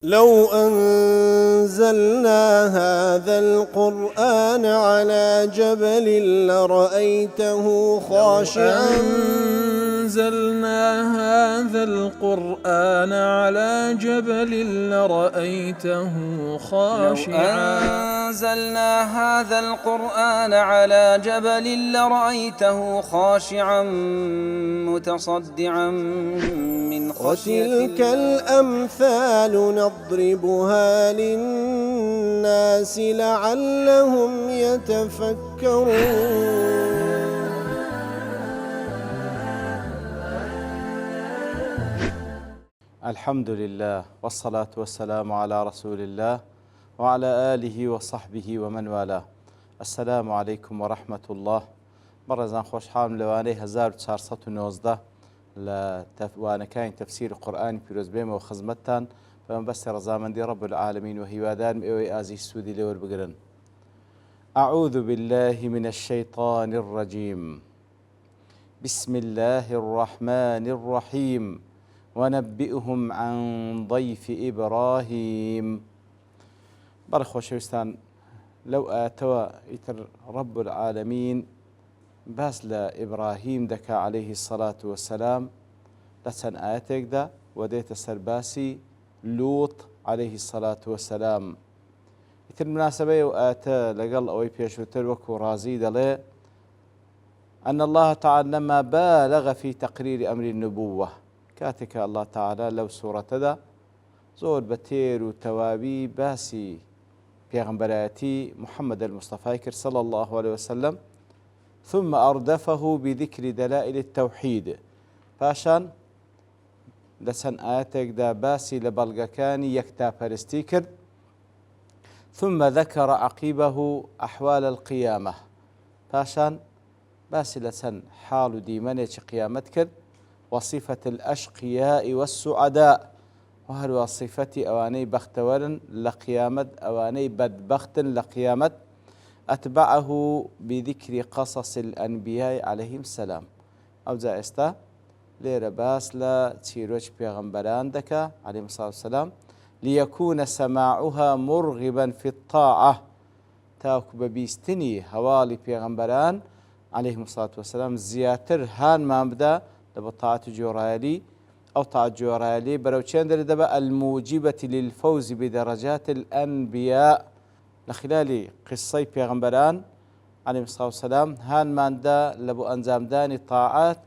لو أنزلنا هذا القرآن على جبل لرأيته خاشعا أنزلنا هذا القرآن على جبل لرأيته خاشعا أنزلنا هذا القرآن على جبل لرأيته خاشعا متصدعا من خشية وتلك الأمثال نضربها للناس لعلهم يتفكرون. الحمد لله والصلاة والسلام على رسول الله وعلى آله وصحبه ومن والاه. السلام عليكم ورحمة الله. بەڕێزان خۆشحاڵم لەوانەی 1419 لە وانەکانی تەفسیر قورئانی پیرۆزبێمەوە خزمەتتان بەمەبەستی ڕەزامەندی رب العالمین و هیوادارم ئێوەی ئازیز سوودی لێ وەربگرن. أعوذ بالله من الشيطان الرجيم. بسم الله الرحمن الرحيم. ونبئهم عن ضيف إبراهيم. بەڕێ خۆشەویستان، لەو ئاەتەوە ئیتر رب العالمین باس لە ئیبراهیم دەکا عليه الصلاة والسلام لە چەند ئاەتێکدا و دێتە سەرباسی لوط عليه الصلاة والسلام. ئیتر مناسبەی ئەو ئاەتە لەگەڵ ئەوەی پێشووتر وەکو ڕازی دەڵێ أن الله تعالى لما بالغ في تقرير أمر النبوة، كاتك الله تعالى لو سورة دا زور بتير وتوابي باسي بيغمبراتي محمد المصطفى صلى الله عليه وسلم، ثم أردفه بذكر دلائل التوحيد. فاشان لسن آياتك دا باسي لبلغكاني يكتا فرستيكر، ثم ذكر عقيبه أحوال القيامة. فاشان باسي لسن حال ديمانيش قيامتكر وصفة الأشقياء والسعداء، وهل وصفة أواني بختورن لقيامت أواني بدبخت لقيامت. أتبعه بذكر قصص الأنبياء عليهم السلام. أو زائستا ليرة باس لا تيروش بيغمبران دكا عليهم الصلاة والسلام ليكون سماعها مرغبا في الطاعة، تاوك ببيستني هوالي بيغمبران عليهم الصلاة والسلام زياتر هان ما مبدا لبطاعة جورالي أو طاعة جورالي بروتشان دبا الموجبة للفوز بدرجات الأنبياء. لخلال قصي بيغمبران عليه الصلاة والسلام هان ماندا لبو أنزامداني طاعات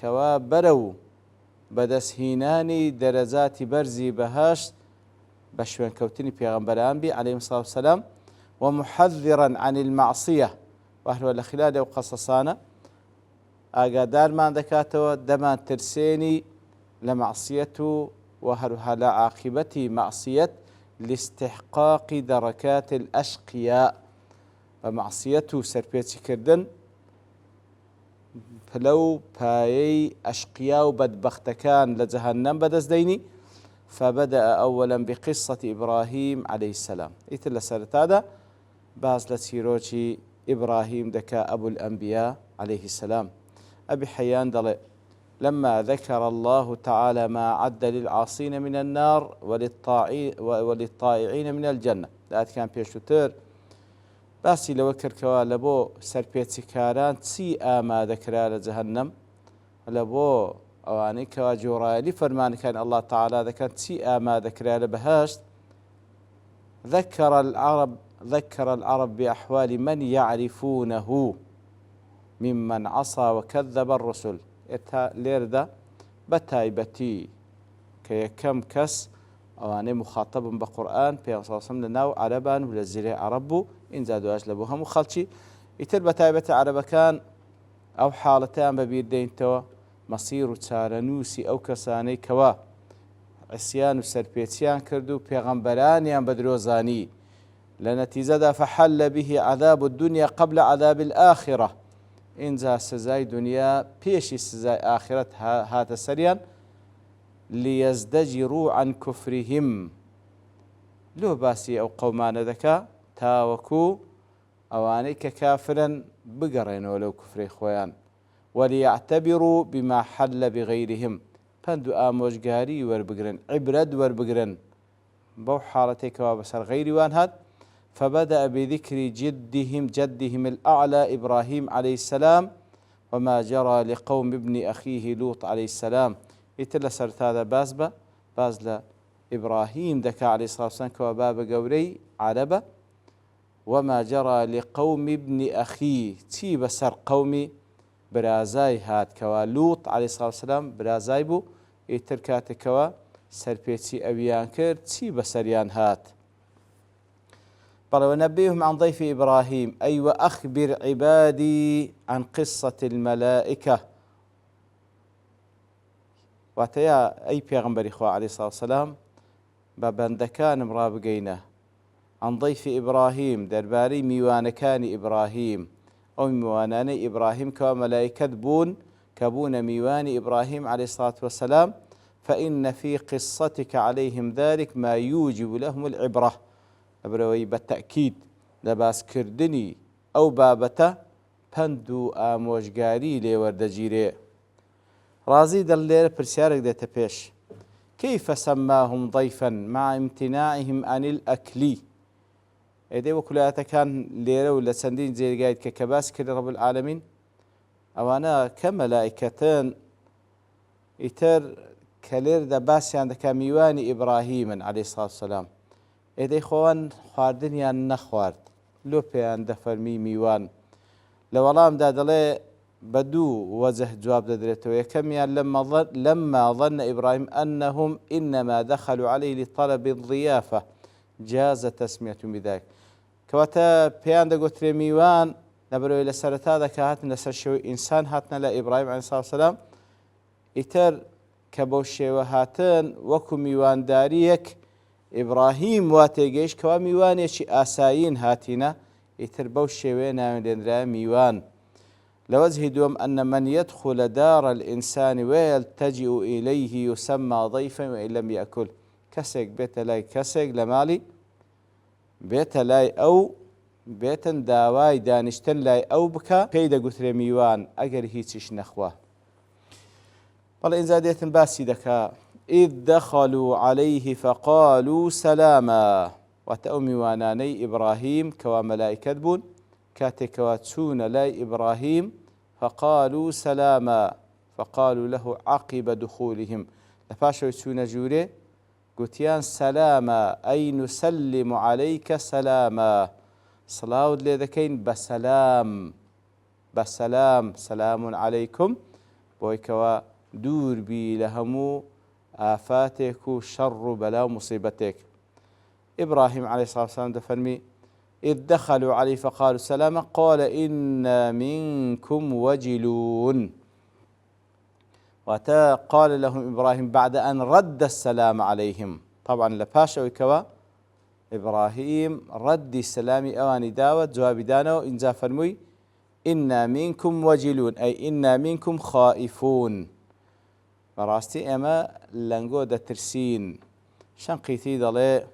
كوا برو بدسهيناني درجات برزي بهاش بشوين كوتني بيغمبران بي عليه الصلاة والسلام، ومحذرا عن المعصية. وأهل لخلال قصصانا ئاگادار مان دەکاتەوە دەمان ترسێنی لە معصيته وهروها لا عاقبة معصية لاستحقاق دركات الأشقياء. ومعصيته سربيتي كردن فلو باي أشقياء بدبختكان لجهنم بدزديني. فبدأ أولا بقصة إبراهيم عليه السلام. إتلا سرت هذا باز لسيروشي إبراهيم دكا أبو الأنبياء عليه السلام. أبي حيان دلي لما ذكر الله تعالى ما عد للعاصين من النار وللطائعين من الجنة. لات كان بيشوتر باسي لو كركوا لبو سربيتي كاران تسي آما ذكرى لجهنم لبو أواني كوا جورالي فرمان كان الله تعالى ذكر تسي آما ذكرى لبهاشت. ذكر العرب بأحوال من يعرفونه ممن عصى وكذب الرسل. ليردا بتايبتي كيكم كس أواني مخاطب بقرآن في صلى الله عليه وسلم لناو عربان ولزيري عربو إن زادوا أجلبوها مخلشي. يتر بتايبتي عربا كان أو حالتان ببيردين توا مصير تسارنوسي أو كساني كوا عسيان وسربيتيان كردو بيغمبرانيان بدروزاني لنتيجة فحل به عذاب الدنيا قبل عذاب الآخرة. إنزا سزاي دنيا بيشي سزاي آخرة هات سريان ليزدجروا عن كفرهم. لو باسي أو قومان ذكا تاوكو أواني ككافرا بقرين ولو كفري خويان وليعتبروا بما حل بغيرهم. پند و ئامۆژگاری وەربگرن، عیبرەت وەربگرن بو حالتك وبسر غير وان هاد فبدأ بذكر جدهم الأعلى إبراهيم عليه السلام وما جرى لقوم ابن أخيه لوط عليه السلام. يتلا سرت هذا باز إبراهيم دكا عليه الصلاة والسلام كواباب قوري عربة وما جرى لقوم ابن أخيه تي بسر قومي برازاي هات كوا لوط عليه الصلاة والسلام برازاي بو يتركات كوا سربيتي أبيان كر تي بسريان هات. قال ونبئهم عن ضيف إبراهيم أي وأخبر عبادي عن قصة الملائكة. واتيا أي پیغمبر إخوة عليه الصلاة والسلام ببندكان مرابقينه عن ضيف إبراهيم درباري ميوانكان إبراهيم أو ميوانان إبراهيم كملائكة بون كبون ميوان إبراهيم عليه الصلاة والسلام فإن في قصتك عليهم ذلك ما يوجب لهم العبرة. أبروي بالتأكيد لباس كردني أو بابته پندو آموشگاري لوردجيري رازي دلير برسيارك ديتا بيش كيف سماهم ضيفا مع امتناعهم عن الأكل. إيدي وكلاتا كان ليرة ولا سندين زي قايد ككباس كل رب العالمين أوانا كملائكتان إتر كلير دا باسي عندك ميواني إبراهيم عليه الصلاة والسلام إيدي خوان خواردن يان نخوارد لو بيان دفرمي ميوان لولام دادلي بدو وجه جواب دادريتو يكم يان لما ظن إبراهيم أنهم إنما دخلوا عليه لطلب الضيافة جاز تسمية بذلك كواتا بيان دا قتري ميوان نبرو إلى سرطة كهاتنا سرشوي إنسان هاتنا لإبراهيم عليه الصلاة والسلام إتر كبوشي وهاتن وكو ميوان داريك إبراهيم واتيجيش كوا ميوانيشي آسايين هاتينا إتر بوشي وينا من ميوان لوجه دوم أن من يدخل دار الإنسان ويلتجئ إليه يسمى ضيفا وإن لم يأكل كسك بيت لاي كسك لمالي بيت لاي أو بيتا داواي دانشتن لاي أو بكا بيدا قتر ميوان أجر هيتش نخواه. قال إن زادية باسي دكا إذ دخلوا عليه فقالوا سلاما وتأو ميواناني إبراهيم كوا ملائكة بون كاتكواتسون لاي إبراهيم فقالوا سلاما فقالوا له عقب دخولهم لفاشوا يتسون جوري قتيان سلاما أي نسلم عليك سلاما صلاة لذكين بسلام سلام عليكم بويكوا دور بي لهمو آفاتك وشر بلا مصيبتك. إبراهيم عليه الصلاة والسلام دفرمي إذ دخلوا عليه فقالوا سلاما قال إنا منكم وجلون. وتا قال لهم إبراهيم بعد أن رد السلام عليهم طبعا لباشا ويكوا إبراهيم رد السلام أواني داوت جواب دانو إنزا فرمي إنا منكم وجلون أي إنا منكم خائفون. براستي أما لنقو دا ترسين شنقيتي ضلي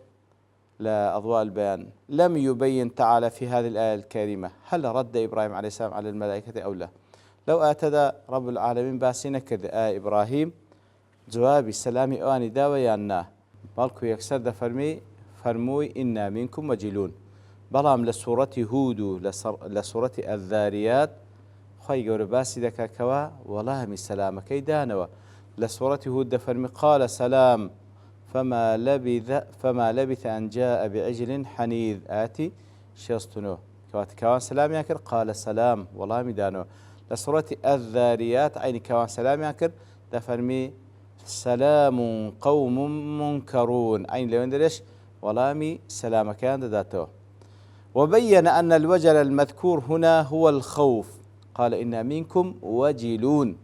لا أضواء البيان لم يبين تعالى في هذه الآية الكريمة هل رد إبراهيم عليه السلام على الملائكة أو لا. لو آتدى رب العالمين باسينا كذا إبراهيم جواب السلام أواني داوة يانا مالكو يكسر دا فرموي إنا منكم وجلون. بلام لسورة هود لسورة الذاريات خي قول باسي دكا كوا والله من سلامة كيدانوا لسورة هود فرمي قال سلام فما لبث أن جاء بعجل حنيذ آتي شيصتنو كوان سلام ياكر قال سلام والله مدانو. لسورة الذاريات عين كوان سلام ياكر دفرمي سلام قوم منكرون عين لو اندرش والله سلام كان داتو. وبين أن الوجل المذكور هنا هو الخوف قال إن منكم وجلون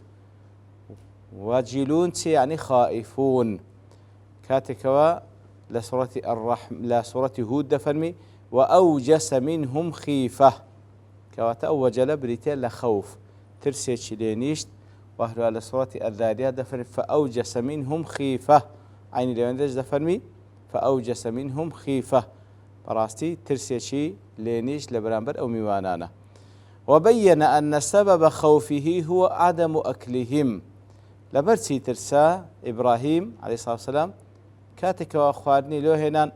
وجلون يعني خائفون كاتكوا لسورة هود دفرمي وأوجس منهم خيفة كواتا وجل بريتين لخوف ترسي تشلينيشت وأهلها لسورة الذاريات دفرمي فأوجس منهم خيفة عين ليوندج دفرمي فأوجس منهم خيفة براستي ترسي لينيش لبرامبر أو ميوانانا. وبين أن سبب خوفه هو عدم أكلهم لبرسي ترسى إبراهيم عليه الصلاة والسلام کاتێکەوە خواردنی لۆ هێنان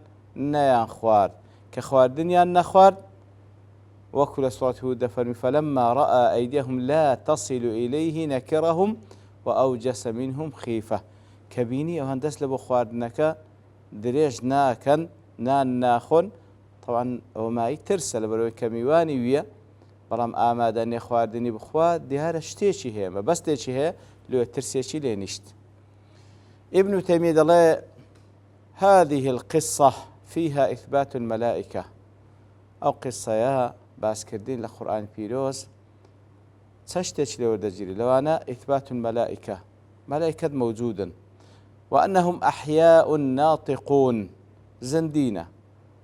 نەیان خوارد کە خواردنیان نەخوارد وەکو لە سوڕەتی هود دەفەرمی فەلەمما ڕەئا ئەیدیەهم لا تەصیل ئیلەیه نەکرەهم وأوجس منهم خیفە کە بینی ئەوان دەست لە بۆ خواردنەکە درێژ ناکەن نان ناخۆن طبعا ئەوە مای ترسە لە بەرەوەی کە میوانی ویە بەڵام ئامادەنێ خواردنی بخوا دیارە شتێکی هەیە مەبەستێکی هەیە لێ ترسێکی لێ نیشت. ابن تيمية دەڵێ هذه القصة فيها إثبات الملائكة أو قصة باسكردين لقرآن بيروز تشتش لوردجيري لو أنا إثبات الملائكة ملائكة موجودا وأنهم أحياء ناطقون زندينة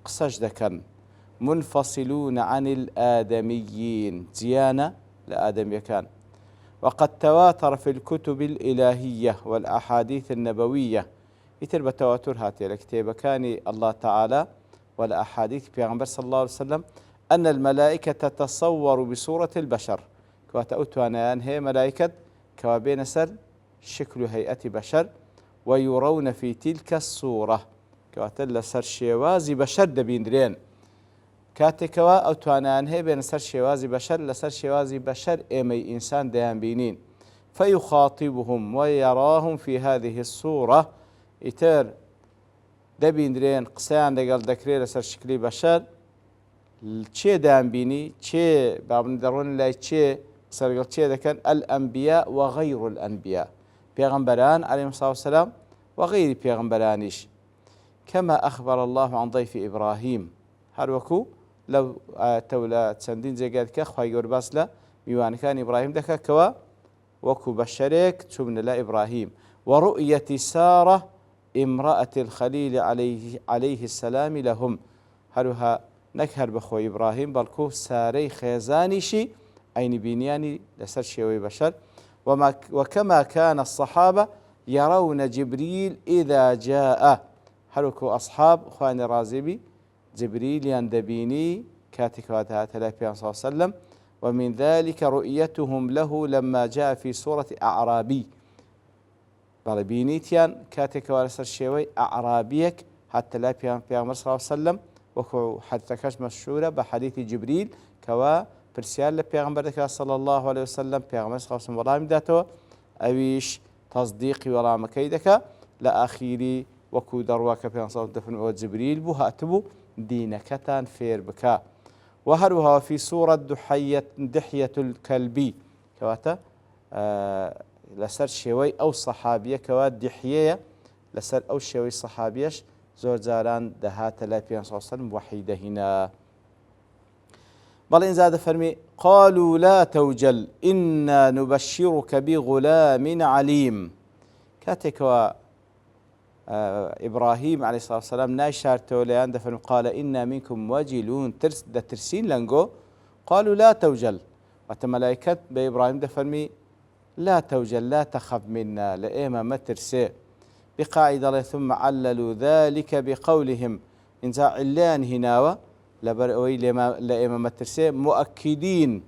قصج دكن منفصلون عن الآدميين زيانة لآدم يكان وقد تواتر في الكتب الإلهية والأحاديث النبوية يتربى تواتر هاتي لكتاب كان الله تعالى والأحاديث بيغمبر صلى الله عليه وسلم أن الملائكة تتصور بصورة البشر كواتأوتوانيان هي ملائكة كوابين سر شكل هيئة بشر ويرون في تلك الصورة كواتل سر شيوازي بشر دبيندرين كاتكوا أو توانان هي بين سر شوازي بشر لسر شوازي بشر إيمي إنسان ديان بينين فيخاطبهم ويراهم في هذه الصورة إتر دبيندرين قسان دقال دكري لسر شكلي بشر چه ديان بيني چه بابن درون لاي چه سرقل چه دكان الأنبياء وغير الأنبياء پیغمبران عليهم الصلاة والسلام وغير پیغمبرانيش كما أخبر الله عن ضيف إبراهيم هروكو لو تولى تسندين زيقات كخواي قرباس لا ميوان كان إبراهيم دكا كوا وكو بشريك تمن لا إبراهيم ورؤية سارة امرأة الخليل عليه السلام لهم هروها نكهر بخو إبراهيم بلكو ساري خيزانيشي أين بينياني لسر شوي بشر وكما كان الصحابة يرون جبريل إذا جاء هروكو أصحاب خواني رازبي جبريل يندبيني كاتكوات هاتلا صلى الله عليه وسلم ومن ذلك رؤيتهم له لما جاء في سورة أعرابي بينيتيان كاتكوات سر شوي أعرابيك حتى لا صلى الله عليه وسلم وكو حتى كاش مشهورة بحديث جبريل كوا برسيال لبيغمبر صلى الله عليه وسلم بيغمبر صلى الله عليه وسلم ورام داتو أويش تصديقي ورام كيدك لأخيري وكو درواك بيغمبر صلى الله عليه وسلم جبريل بو هاتبو دينكتان فير بكا وهروها في سورة دحية الكلبي كواتا لسر شوي أو صحابية كوات دحية لسر أو شوي صحابيش زور زاران دهات لا بيان صلى الله عليه وسلم وحيدة هنا بل إن زاد فرمي قالوا لا توجل إنا نبشرك بغلام عليم كاتكوا إبراهيم عليه الصلاة والسلام ناشارته لأن دفن قال إنا منكم وجلون ترسين لنقو قالوا لا توجل وتملائكت بإبراهيم دفرمي لا توجل لا تخف منا لإيما ما ترسي بقاعدة ثم عللوا ذلك بقولهم إن علان هناوة لبرئوي لإيما ما ترسي مؤكدين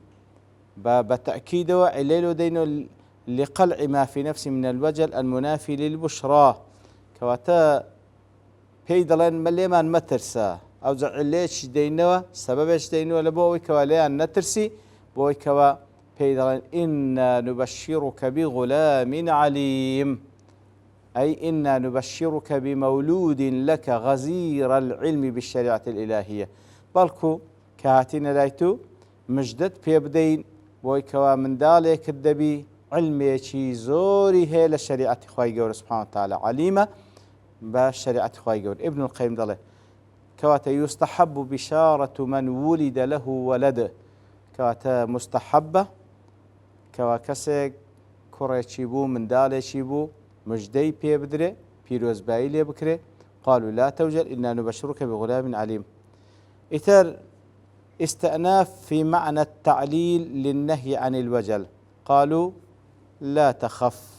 بتأكيد وعليل دينو لقلع ما في نفسه من الوجل المنافي للبشرى كواتا بيدلين مليمان مترسا أو زعليش دينوا سببش دينوا لبوي كواليان نترسي بوي كوا بيدلين إنا نبشرك بغلام عليم أي إنا نبشرك بمولود لك غزير العلم بالشريعة الإلهية بلكو كهاتين لايتو مجدد بيبدين بوي كوا من دالك الدبي علمي شي زوري هي للشريعة خواهي قول سبحانه وتعالى عليمة بشريعة خواهي قول ابن القيم ضله كواتا يستحب بشارة من ولد له ولد كواتا مستحبة كوا كسي كوري شيبو من دالي شيبو مجدي بيبدري بيروز بايلي بكري قالوا لا توجل إنا نبشرك بغلام عليم إثر استئناف في معنى التعليل للنهي عن الوجل قالوا لا تخف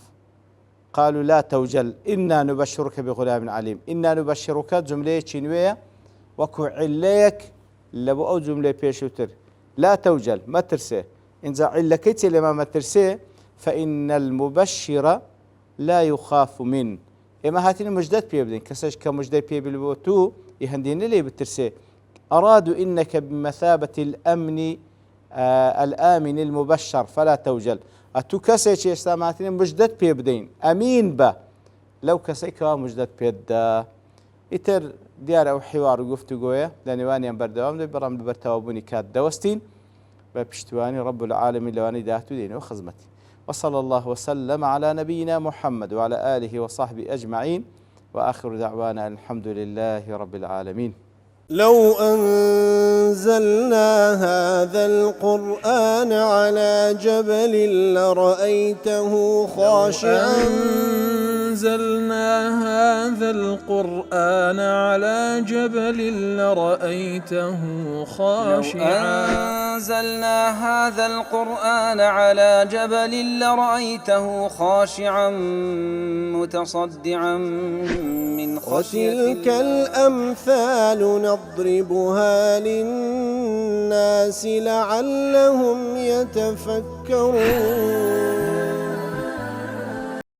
قالوا لا توجل إنا نبشرك بغلام عليم إنا نبشرك جملة شنوية وكو عليك لبو أو جملة بيشوتر لا توجل ما ترسي إن علكيت لما ما ترسي فإن المبشر لا يخاف من ئێمە هاتینە مژدەت پێ بدەین کەسەش کە مژدەی پێ بۆ تو ی هەندێنە لێ بترسێ أرادوا إنك بمثابة الأمن الآمن المبشر فلا توجل أتو كسيش يستمعتين مجدد بي بدين أمين با لو كسيكا مجدد بيدا إتر ديار أو حوار وقفتو قوية لانواني بردوام دي برام برتوابوني كات دوستين بپشتواني رب العالمين لواني داتو دين وخزمتي وصلى الله وسلم على نبينا محمد وعلى آله وصحبه أجمعين وآخر دعوانا الحمد لله رب العالمين. لو أنزلنا هذا القرآن على جبل لرأيته خاشعا أنزلنا هذا القرآن على جبل لرأيته خاشعا أنزلنا هذا القرآن على جبل لرأيته خاشعا متصدعا من خشية وتلك الأمثال نضربها للناس لعلهم يتفكرون